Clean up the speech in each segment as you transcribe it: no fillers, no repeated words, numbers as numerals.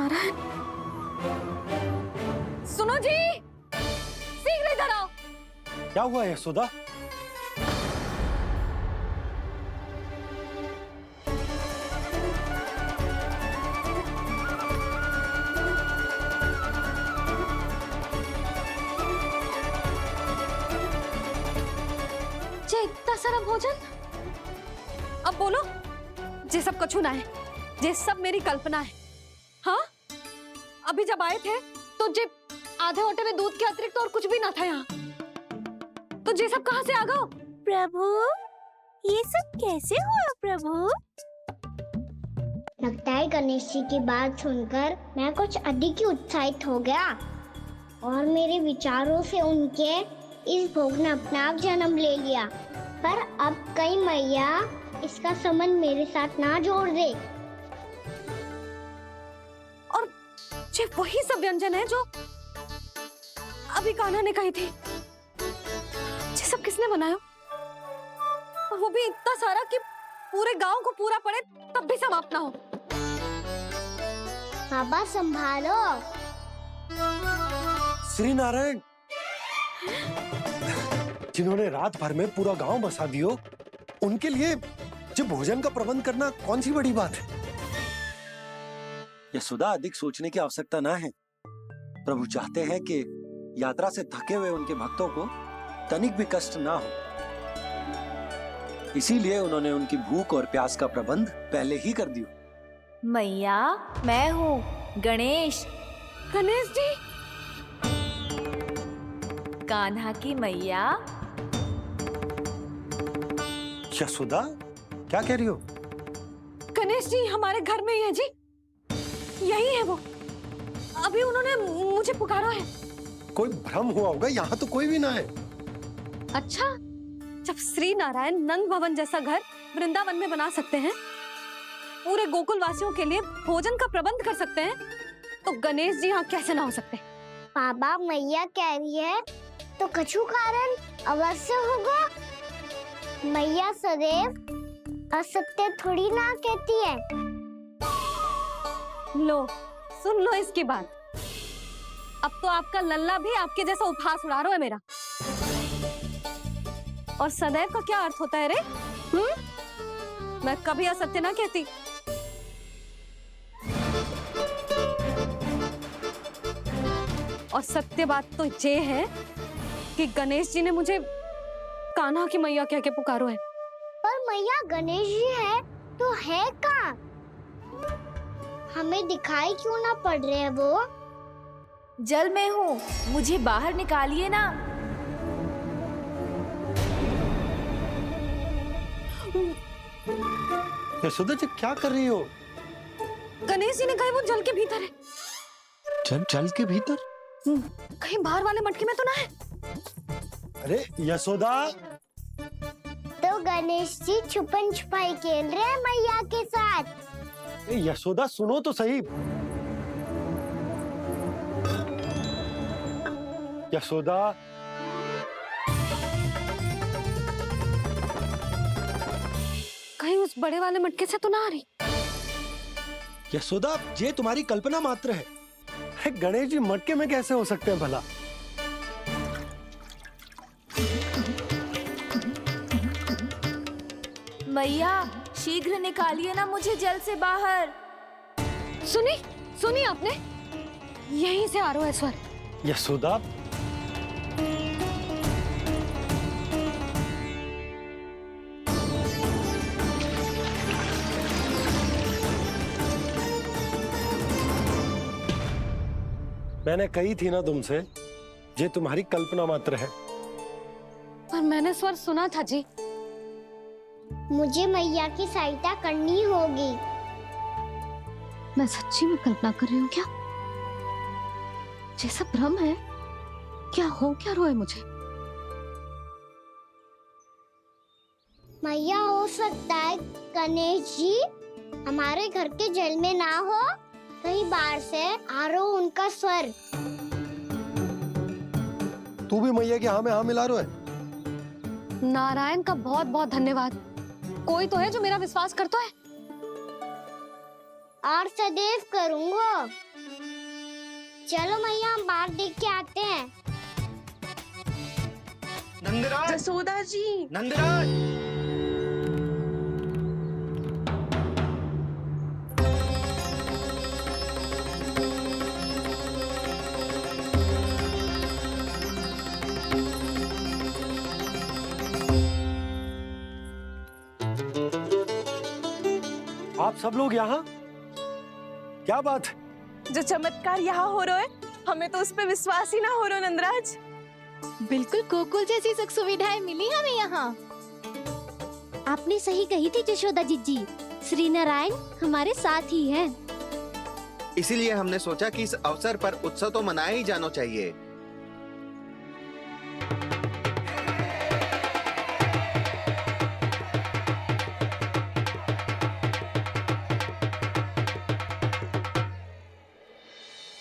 नारायण, सुनो जी, शीघ्र इधर आओ। क्या हुआ यशोदा? इतना सारा भोजन, अब बोलो, ये सब कछु ना है, ये सब मेरी कल्पना है। हाँ, अभी जब आए थे तो जे आधे ओटे में दूध के अतिरिक्त और कुछ भी ना था यहाँ, तो ये सब कहाँ से आ गए? प्रभु, ये सब कैसे हुआ प्रभु? लगता है गणेश जी की बात सुनकर मैं कुछ अधिक ही उत्साहित हो गया और मेरे विचारों से उनके इस भोग ने अपना आप जन्म ले लिया। पर अब कहीं मैया इसका संबंध मेरे साथ ना जोड़ दे। और ये वही सब व्यंजन है जो अभी कान्हा ने कही थी। ये सब किसने बनाया? और वो भी इतना सारा कि पूरे गांव को पूरा पड़े तब भी समाप्त ना हो। बाबा संभालो। श्री नारायण, जिन्होंने रात भर में पूरा गांव बसा दियो, उनके लिए जो भोजन का प्रबंध करना कौन सी बड़ी बात है? यशोदा, अधिक सोचने की आवश्यकता ना है। प्रभु चाहते हैं कि यात्रा से थके हुए उनके भक्तों को तनिक भी कष्ट ना हो, इसीलिए उन्होंने उनकी भूख और प्यास का प्रबंध पहले ही कर दिया। मैया, मैं हूँ गणेश। गणेश जी, कान्हा की मैया। यशोदा, क्या कह रही हो? गणेश जी हमारे घर में ही है जी, यही है वो। अभी उन्होंने मुझे पुकारा है। कोई भ्रम हुआ होगा, यहाँ तो कोई भी ना है। अच्छा, जब श्री नारायण नंद भवन जैसा घर वृंदावन में बना सकते हैं, पूरे गोकुल वासियों के लिए भोजन का प्रबंध कर सकते हैं, तो गणेश जी यहाँ कैसे ना हो सकते? बाबा, मैया कह रही है तो कछु कारण अवश्य होगा। मैया सदैव असत्य थोड़ी ना कहती है। लो, सुन लो इसकी बात। अब तो आपका लल्ला भी आपके जैसा उपहास उड़ा रहा है मेरा। और सदैव का क्या अर्थ होता है रे? मैं कभी असत्य ना कहती। और सत्य बात तो ये है कि गणेश जी ने मुझे कान्हा की मैया कह के पुकारो है। पर मैया गणेश जी है तो है कहाँ? हमें दिखाई क्यों ना पड़ रहे हैं वो? जल में हूँ, मुझे बाहर निकालिए ना। यशोदा जी, क्या कर रही हो? गणेश जी ने कहा वो जल के भीतर है। जल के भीतर? कहीं बाहर वाले मटके में तो ना है? अरे यशोदा! तो गणेश जी छुपन छुपाई खेल रहे हैं मैया के साथ। यशोदा, सुनो तो सही। यशोदा, कहीं उस बड़े वाले मटके से तो ना आ रही? यशोदा, ये तुम्हारी कल्पना मात्र है। गणेश जी मटके में कैसे हो सकते हैं भला? मैया, शीघ्र निकालिए ना मुझे जल से बाहर। सुनी आपने? यहीं से आ रहा है स्वर। यशोदा, मैंने कही थी ना तुमसे, ये तुम्हारी कल्पना मात्र है। पर मैंने स्वर सुना था जी। मुझे मैया की सहायता करनी होगी। मैं सच्ची में कल्पना कर रही हूँ क्या? ये सब भ्रम है क्या? हो क्या रहा है मुझे? मैया, हो सकता है गणेश जी हमारे घर के जल में ना हो, कहीं बाहर से आ रहा हो उनका स्वर। तू भी मैया के हाँ में हाँ मिला रहा है। नारायण का बहुत बहुत धन्यवाद। कोई तो है जो मेरा विश्वास करता है। और सदैव करूँगा। चलो मैया हम बाहर देख के आते हैं। नंदराज, जसोदा जी। नंदराज। आप सब लोग यहाँ? क्या बात है? जो चमत्कार यहाँ हो रहा है, हमें तो उस पे विश्वास ही ना हो रहा नंदराज। बिल्कुल गोकुल जैसी सुख सुविधाएं मिली हमें यहाँ। आपने सही कही थी जशोदा जीजी, श्री नारायण हमारे साथ ही हैं। इसीलिए हमने सोचा कि इस अवसर पर उत्सव तो मनाया ही जाना चाहिए।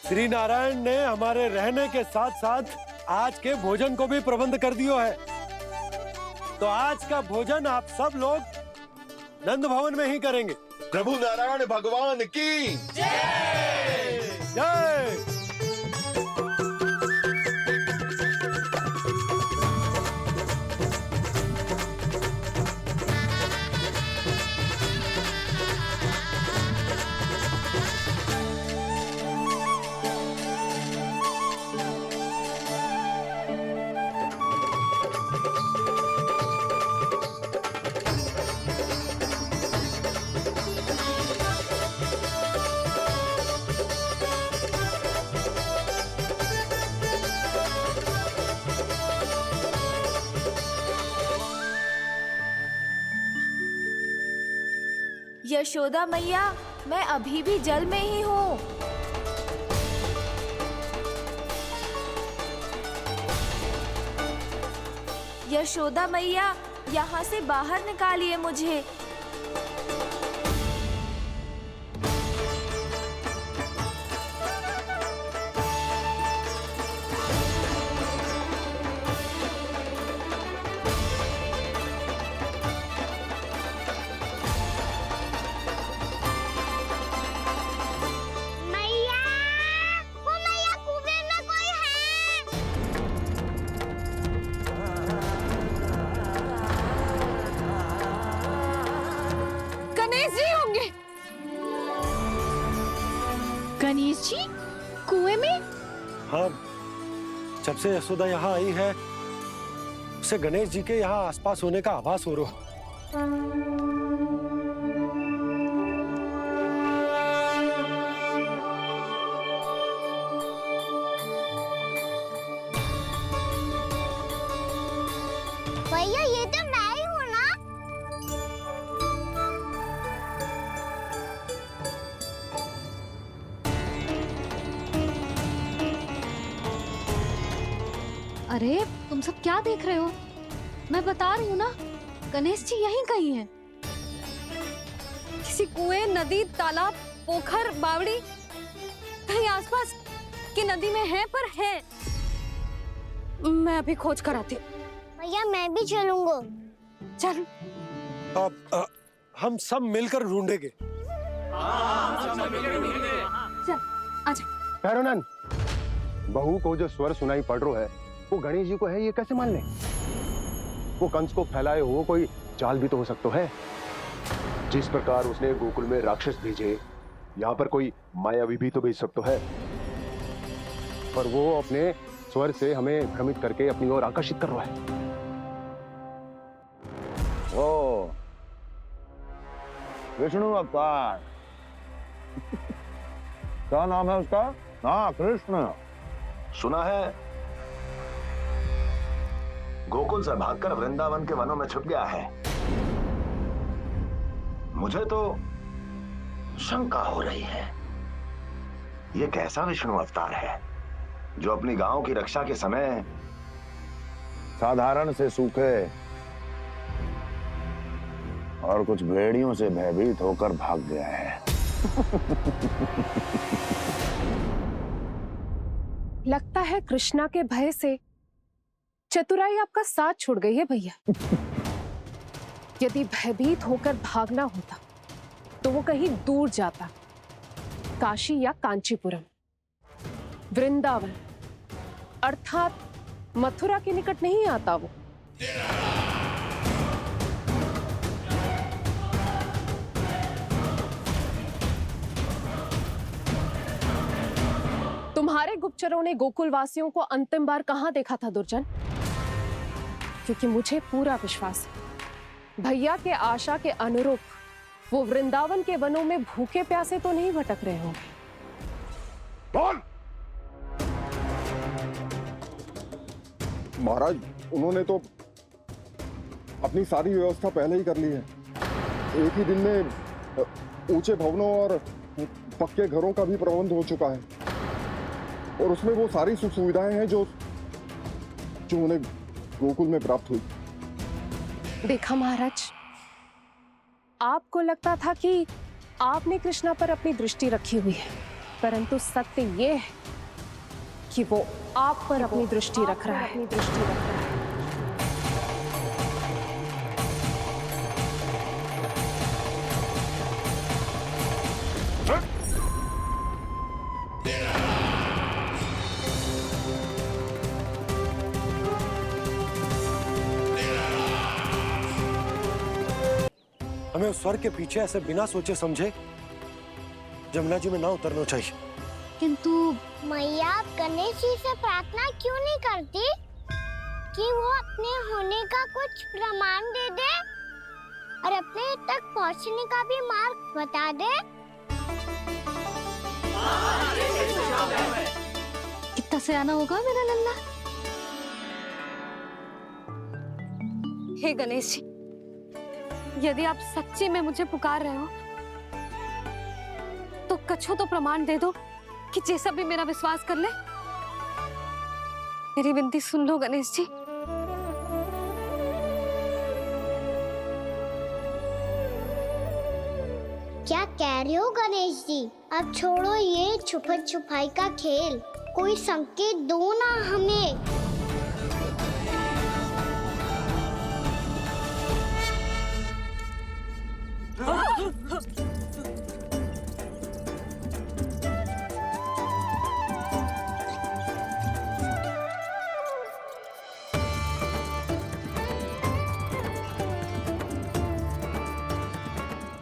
श्री नारायण ने हमारे रहने के साथ साथ आज के भोजन को भी प्रबंध कर दियो है। तो आज का भोजन आप सब लोग नंद भवन में ही करेंगे। प्रभु नारायण भगवान की जय। यशोदा मैया, मैं अभी भी जल में ही हूँ। यशोदा मैया, यहाँ से बाहर निकालिए मुझे। मैया, वो मैया कुएं में कोई है। गणेश जी होंगे। गणेश जी कुएं में? हाँ, जब से यशोदा यहाँ आई है उसे गणेश जी के यहाँ आसपास होने का आभास हो रहा है। भैया ये तो मैं ही हूँ ना। अरे तुम सब क्या देख रहे हो? मैं बता रही हूँ ना, गणेश जी यहीं कहीं हैं। किसी कुएं, नदी, तालाब, पोखर, बावड़ी कहीं आसपास की नदी में है, पर है। मैं अभी खोज कर आती हूँ। भैया मैं भी चलूंगा। चल। अब हम सब मिलकर ढूंढेंगे। चल आजा। भैरवनंद, बहू को जो स्वर सुनाई पड़ रहा है वो गणेश जी को है, ये कैसे मान ले? वो कंस को फैलाए हुए कोई चाल भी तो हो सकता है। जिस प्रकार उसने गोकुल में राक्षस भेजे, यहाँ पर कोई मायावी भी तो भेज सकता है। पर वो अपने स्वर से हमें भ्रमित करके अपनी ओर आकर्षित कर रहा है। ओ, विष्णु अवतार। क्या नाम है उसका? हाँ, कृष्ण। सुना है गोकुल से भागकर वृंदावन के वनों में छुप गया है। मुझे तो शंका हो रही है, ये कैसा विष्णु अवतार है जो अपनी गांव की रक्षा के समय साधारण से सूखे और कुछ भेड़ियों से भयभीत होकर भाग गया है। लगता है कृष्णा के भय से चतुराई आपका साथ छोड़ गई है भैया। यदि भयभीत होकर भागना होता तो वो कहीं दूर जाता काशी या कांचीपुरम, वृंदावन अर्थात मथुरा के निकट नहीं आता वो। तुम्हारे गुप्तचरों ने गोकुल वासियों को अंतिम बार कहां देखा था दुर्जन? क्योंकि मुझे पूरा विश्वास है भैया के आशा के अनुरूप वो वृंदावन के वनों में भूखे प्यासे तो नहीं भटक रहे होंगे। बोल! महाराज, उन्होंने तो अपनी सारी व्यवस्था पहले ही कर ली है। एक ही दिन में ऊंचे भवनों और पक्के घरों का भी प्रबंध हो चुका है और उसमें वो सारी सुख सुविधाएं हैं जो उन्हें गोकुल में प्राप्त हुई। देखा महाराज, आपको लगता था कि आपने कृष्णा पर अपनी दृष्टि रखी हुई है, परंतु सत्य ये है कि वो आप पर अपनी दृष्टि रख रहा है। हमें उस स्वर के पीछे ऐसे बिना सोचे समझे जमुना जी में ना उतरना चाहिए। किंतु मैया, आप गणेश जी से प्रार्थना क्यों नहीं करती कि वो अपने होने का कुछ प्रमाण दे दे और अपने तक पहुंचने का भी मार्ग बता दे? कितना सयाना होगा मेरा लल्ला। हे गणेश जी, यदि आप सच्ची में मुझे पुकार रहे हो तो कछु तो प्रमाण दे दो कि जैसा भी मेरा विश्वास कर ले। मेरी विनती सुन लो गणेश जी। क्या कह रहे हो गणेश जी? अब छोड़ो ये छुपन छुपाई का खेल, कोई संकेत दो ना हमें।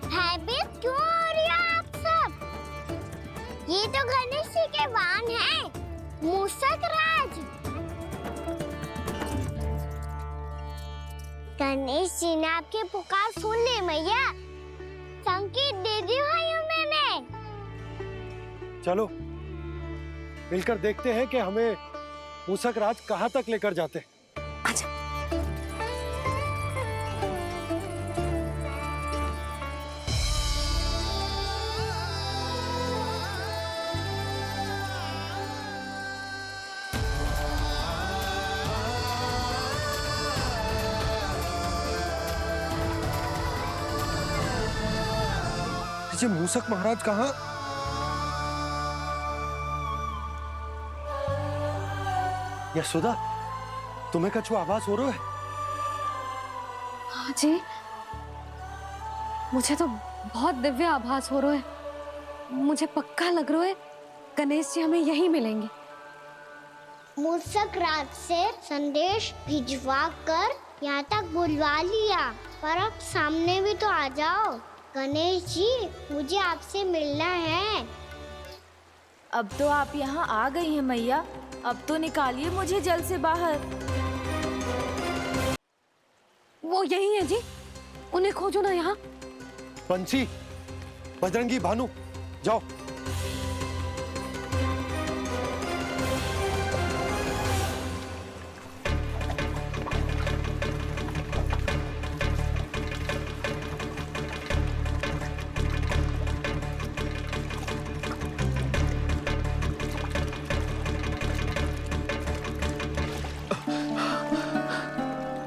भयभीत क्यों हो रही हो आप सब? ये तो गणेश जी के वाहन हैं, मूषक राज। गणेश जी ने आपकी पुकार सुन ली मैया, संकेत दे दी भाइयों मैंने। चलो मिलकर देखते हैं कि हमें मूषक राज कहां तक लेकर जाते हैं। जी मूषक महाराज कहाँ? यशोदा, तुम्हें कछु आभास हो रहा है? हाँ जी, मुझे तो बहुत दिव्य आभास हो रहा है। मुझे पक्का लग रहा है गणेश जी हमें यहीं मिलेंगे। मूषक राज से संदेश भिजवा कर यहाँ तक बुलवा लिया, पर अब सामने भी तो आ जाओ। गणेश जी, मुझे आपसे मिलना है। अब तो आप यहाँ आ गई हैं मैया, अब तो निकालिए मुझे जल से बाहर। वो यही है जी, उन्हें खोजो ना यहाँ। बंसी, बजरंगी, भानु, जाओ।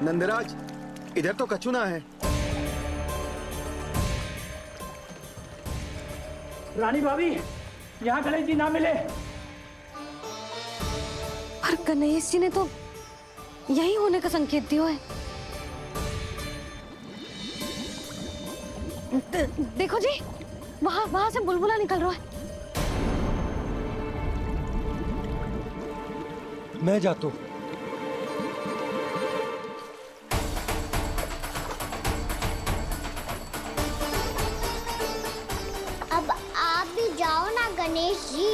नंदराज, इधर तो कछुना है। रानी भाभी, यहाँ गणेश जी ना मिले। पर गणेश जी ने तो यही होने का संकेत दिया है। देखो जी, वहां से बुलबुला निकल रहा है। मैं जाता हूँ। अब आप भी जाओ ना गणेश जी।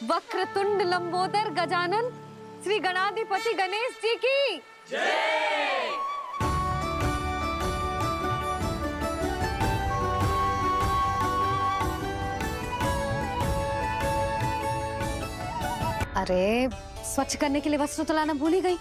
वक्रतुंड लंबोदर गजानन श्री गणाधिपति गणेश जी की अरे स्वच्छ करने के लिए वस्त्र तो लाना भूल ही गई।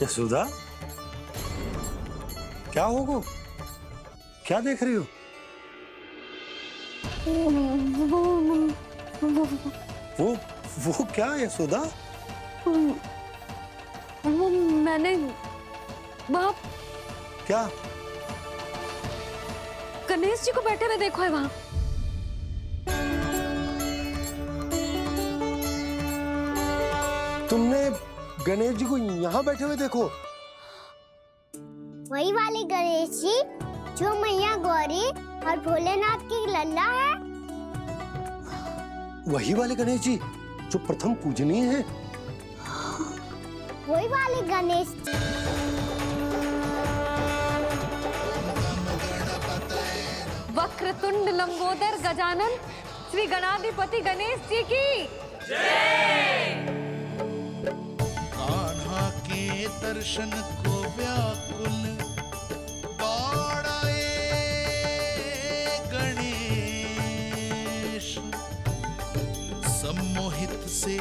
यशोदा, क्या होगा? क्या देख रही हो? वो क्या यशोदा? वो मैंने वहाँ क्या? गणेश जी को बैठे हुए देखो है वहाँ। तुमने गणेश जी को यहाँ बैठे हुए देखो? वही वाले गणेश जी जो मैया गौरी और भोलेनाथ की लल्ला है। वही वाले गणेश जी जो प्रथम पूजनीय है? वही वाले गणेश जी। वक्रतुंड लंबोदर गजानन श्री गणाधिपति गणेश जी की कान्हा के दर्शन को व्याकुल दौड़ाए गणेश, सम्मोहित से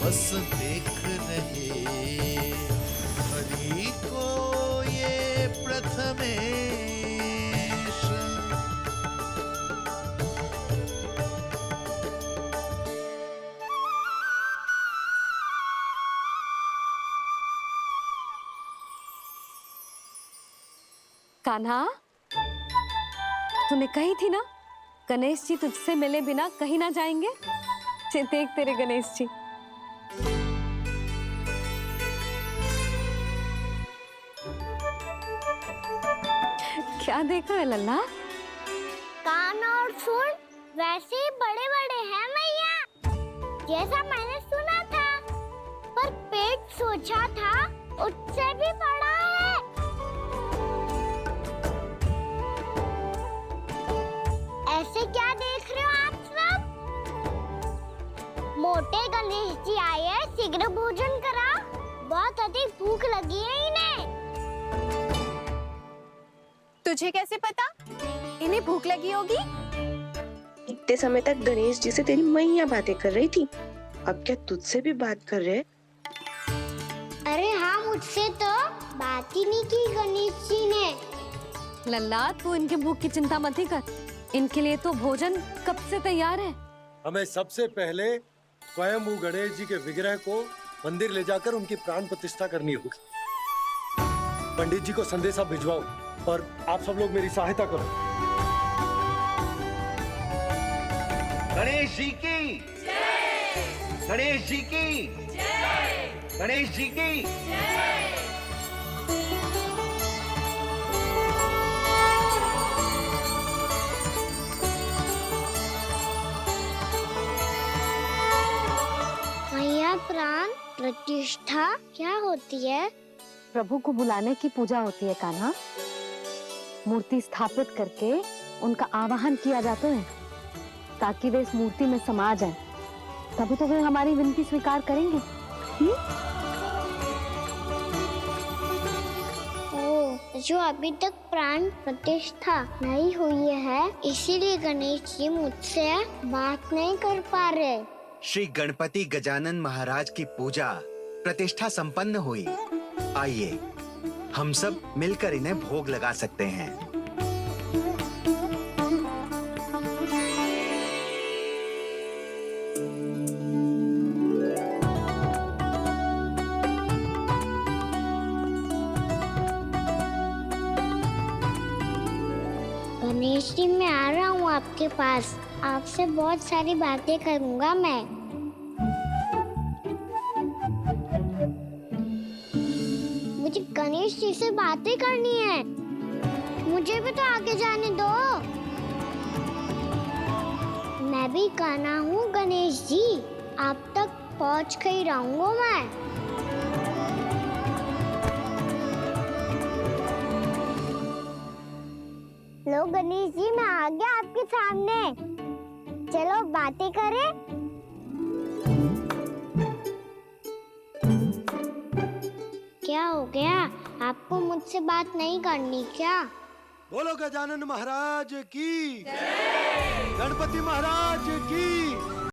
बस देख रहे हरि को ये प्रथमेश। कान्हा, तूने कही थी ना गणेश जी तुझसे मिले बिना कहीं ना जाएंगे। देख तेरे गणेश जी। क्या देख रहा है लल्ला? कान और सुन वैसे ही बड़े बड़े हैं मैया, जैसा मैंने सुना था, पर पेट सोचा था उससे भी बड़ा है। ऐसे क्या देख रहे हो आप सब? मोटे गणेश जी आए हैं, शीघ्र भोजन करा, बहुत अधिक भूख लगी है इन्हें। तुझे कैसे पता इन्हें भूख लगी होगी? इतने समय तक गणेश जी से तेरी मैया बातें कर रही थी, अब क्या तुझसे भी बात कर रहे? अरे हाँ, मुझसे तो बात ही नहीं की गणेश जी ने। लल्ला, तू इनके भूख की चिंता मत ही कर, इनके लिए तो भोजन कब से तैयार है। हमें सबसे पहले स्वयं गणेश जी के विग्रह को मंदिर ले जाकर उनकी प्राण प्रतिष्ठा करनी होगी। पंडित जी को संदेशा भिजवाओ और आप सब लोग मेरी सहायता करो। गणेश जी की गणेश जी की गणेश जी की मैया प्राण प्रतिष्ठा क्या होती है? प्रभु को बुलाने की पूजा होती है कान्हा। मूर्ति स्थापित करके उनका आवाहन किया जाता है ताकि वे इस मूर्ति में समा जाएं। तभी तो वे हमारी विनती स्वीकार करेंगे। ओ, जो अभी तक प्राण प्रतिष्ठा नहीं हुई है, इसीलिए गणेश जी मुझसे बात नहीं कर पा रहे। श्री गणपति गजानन महाराज की पूजा प्रतिष्ठा संपन्न हुई। आइए हम सब मिलकर इन्हें भोग लगा सकते हैं। गणेश जी मैं आ रहा हूँ आपके पास। आपसे बहुत सारी बातें करूँगा मैं। मुझे गणेश जी से बातें करनी है। मुझे भी तो आगे जाने दो। मैं भी कान्हा हूँ गणेश जी। आप तक पहुँच कर ही रहूँगा मैं। लो गणेश जी मैं आ गया आपके सामने। चलो बातें करें। क्या हो गया? आपको मुझसे बात नहीं करनी क्या? बोलो गजानन महाराज की, गणपति महाराज की।